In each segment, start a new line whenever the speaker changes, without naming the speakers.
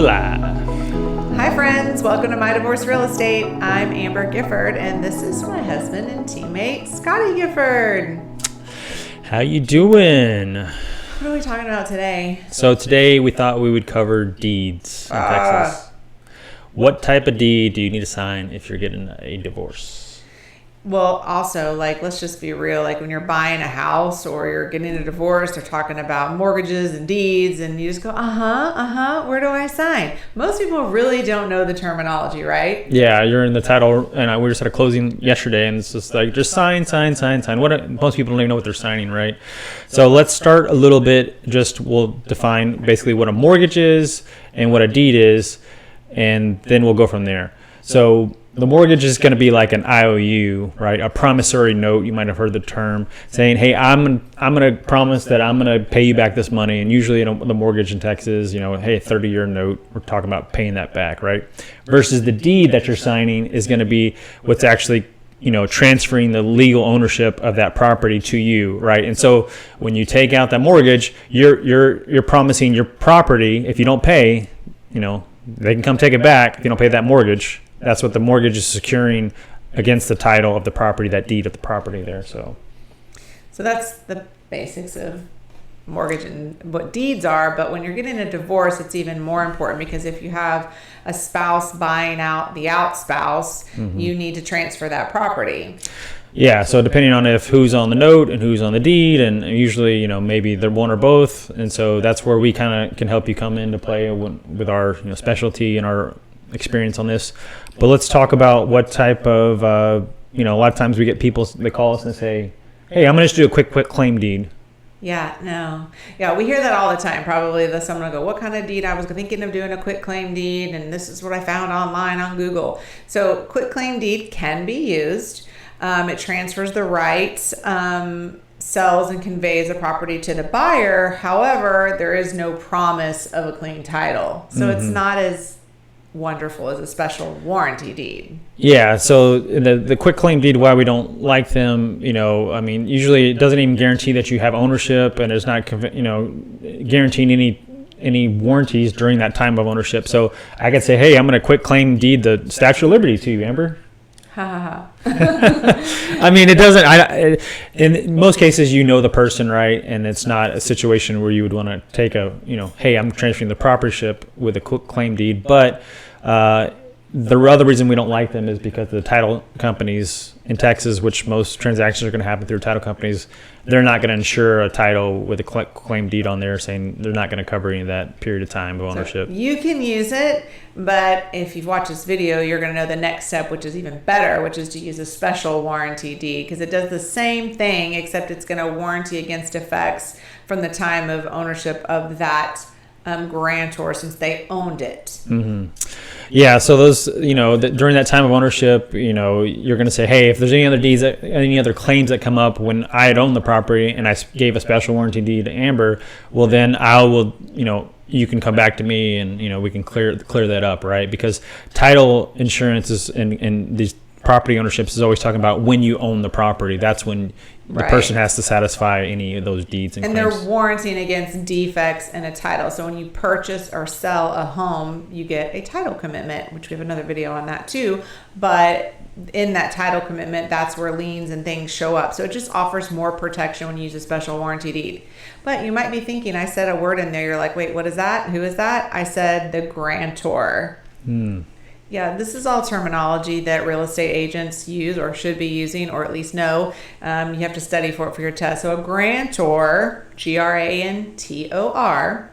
Hola.
Hi friends, welcome to My Divorce Real Estate. I'm Amber Gifford, and this is my husband and teammate, Scotty Gifford.
How you doing?
What are we talking about today?
So today we thought we would cover deeds in Texas. What type of deed do you need to sign if you're getting a divorce?
Well, also, let's just be real. When you're buying a house or you're getting a divorce, they're talking about mortgages and deeds, and you just go, where do I sign? Most people really don't know the terminology, right?
Yeah, you're in the title, and we just had a closing yesterday, and it's just just sign. Most people don't even know what they're signing, right? So let's start a little bit. We'll define basically what a mortgage is and what a deed is, and then we'll go from there. So the mortgage is going to be like an IOU, right? A promissory note. You might have heard the term saying, "Hey, I'm going to promise that I'm going to pay you back this money." And usually, the mortgage in Texas, hey, a 30-year note. We're talking about paying that back, right? Versus the deed that you're signing is going to be what's actually, transferring the legal ownership of that property to you, right? And so when you take out that mortgage, you're promising your property. If you don't pay, they can come take it back if you don't pay that mortgage. That's what the mortgage is securing against the title of the property, that deed of the property there. So
that's the basics of mortgage and what deeds are. But when you're getting a divorce, it's even more important, because if you have a spouse buying out the out spouse, you need to transfer that property.
Yeah, so depending on who's on the note and who's on the deed, and usually, maybe they're one or both. And so that's where we kind of can help you come into play with our specialty and our experience on this. But let's talk about what type of, a lot of times we get people, they call us and say, "Hey, I'm going to just do a quick claim deed."
Yeah, we hear that all the time. Probably someone will go, "What kind of deed? I was thinking of doing a quitclaim deed, and this is what I found online on Google." So quitclaim deed can be used. It transfers the rights, sells and conveys the property to the buyer. However, there is no promise of a clean title. So it's not as wonderful as a special warranty deed.
Yeah, so the quitclaim deed, why we don't like them, usually it doesn't even guarantee that you have ownership, and it's not, guaranteeing any warranties during that time of ownership. So I could say, "Hey, I'm going to quitclaim deed the Statue of Liberty to you, Amber." It doesn't. In most cases, the person, right? And it's not a situation where you would want to take "Hey, I'm transferring the proprietorship with a quitclaim deed." But the other reason we don't like them is because the title companies in Texas, which most transactions are going to happen through title companies, they're not going to insure a title with a claim deed on there, saying they're not going to cover any of that period of time of ownership.
So you can use it, but if you've watched this video, you're going to know the next step, which is even better, which is to use a special warranty deed, because it does the same thing, except it's going to warranty against defects from the time of ownership of that grantor, since they owned it.
Yeah, so those, during that time of ownership, you're going to say, "Hey, if there's any other deeds, any other claims that come up when I had owned the property and I gave a special warranty deed to Amber, well, then you can come back to me and, we can clear that up," right? Because title insurance is, and these property ownerships is always talking about when you own the property. That's when the person has to satisfy any of those deeds and claims.
They're warranting against defects in a title. So when you purchase or sell a home, you get a title commitment, which we have another video on that too. But in that title commitment, that's where liens and things show up. So it just offers more protection when you use a special warranty deed. But you might be thinking, I said a word in there. You're like, "Wait, what is that? Who is that?" I said the grantor. Yeah, this is all terminology that real estate agents use or should be using, or at least know. You have to study for it for your test. So a grantor, Grantor,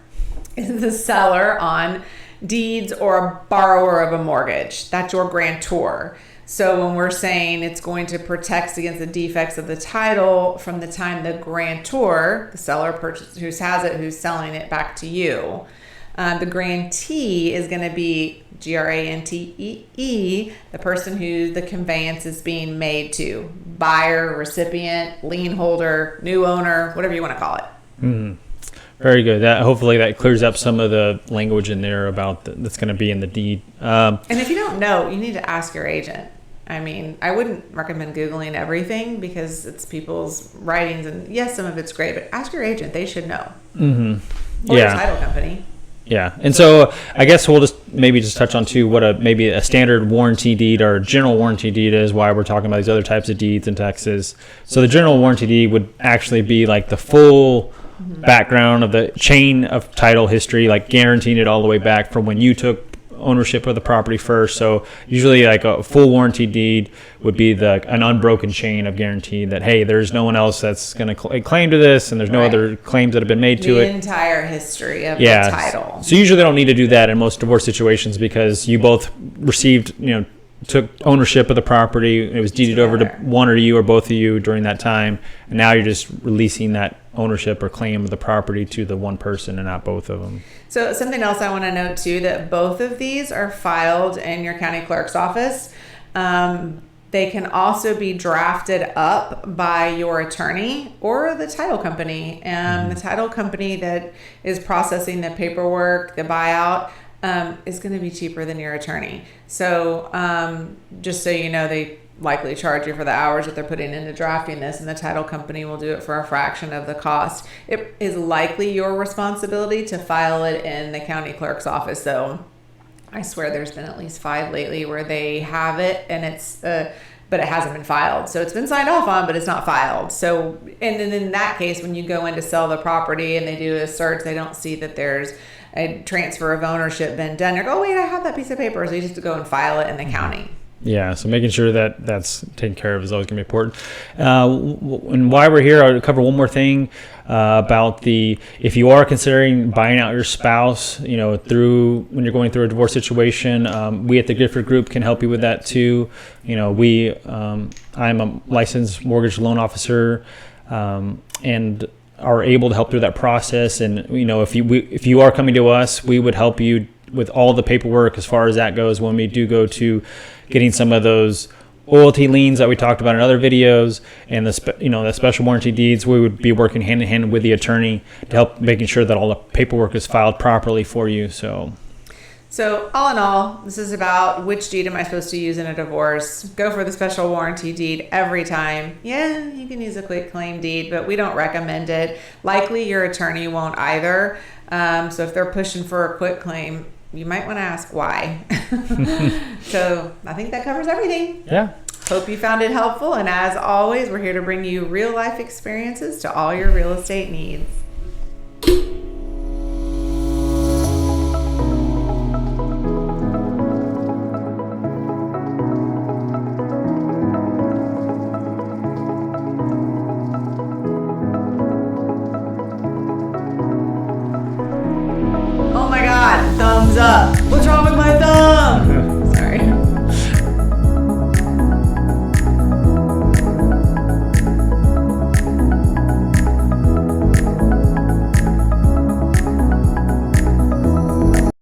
is the seller on deeds or a borrower of a mortgage. That's your grantor. So when we're saying it's going to protect against the defects of the title from the time the grantor, the seller who has it, who's selling it back to you. The grantee is going to be Grantee, the person who the conveyance is being made to. Buyer, recipient, lien holder, new owner, whatever you want to call it.
Very good. Hopefully that clears up some of the language in there about that's going to be in the deed.
And if you don't know, you need to ask your agent. I wouldn't recommend Googling everything because it's people's writings, and yes, some of it's great, but ask your agent. They should know. Or your title company.
Yeah, and so I guess we'll just touch on too what maybe a standard warranty deed or general warranty deed is, why we're talking about these other types of deeds in Texas. So the general warranty deed would actually be like the full background of the chain of title history, like guaranteeing it all the way back from when you took ownership of the property first. So usually like a full warranty deed would be an unbroken chain of guarantee that, hey, there's no one else that's going to claim to this, and there's no other claims that have been made to it.
The entire history of the title.
So usually they don't need to do that in most divorce situations because you both received, took ownership of the property. It was deeded over to one or you or both of you during that time, and now you're just releasing that ownership or claim of the property to the one person and not both of them.
So something else I want to note too, that both of these are filed in your county clerk's office. They can also be drafted up by your attorney or the title company. The title company that is processing the paperwork, the buyout, is going to be cheaper than your attorney. So just so you know, they likely charge you for the hours that they're putting into drafting this, and the title company will do it for a fraction of the cost. It is likely your responsibility to file it in the county clerk's office, though. I swear there's been at least 5 lately where they have it and it's but it hasn't been filed. So it's been signed off on, but it's not filed. So, and then in that case, when you go in to sell the property and they do a search, they don't see that there's a transfer of ownership been done. You're like, oh wait, I have that piece of paper. So you just have to go and file it in the county.
Yeah, so making sure that that's taken care of is always going to be important. And while we're here, I'll cover one more thing about if you are considering buying out your spouse, when you're going through a divorce situation, we at the Gifford Group can help you with that too. I'm a licensed mortgage loan officer, and are able to help through that process. And if you are coming to us, we would help you with all the paperwork as far as that goes when we do go to getting some of those loyalty liens that we talked about in other videos, and the special warranty deeds. We would be working hand in hand with the attorney to help making sure that all the paperwork is filed properly for you. So
all in all, this is about which deed am I supposed to use in a divorce. Go for the special warranty deed every time. Yeah, you can use a quitclaim deed, but we don't recommend it. Likely your attorney won't either. So if they're pushing for a quitclaim, you might want to ask why. So I think that covers everything.
Yeah.
Hope you found it helpful. And as always, we're here to bring you real life experiences to all your real estate needs. Oh my God, thumbs up.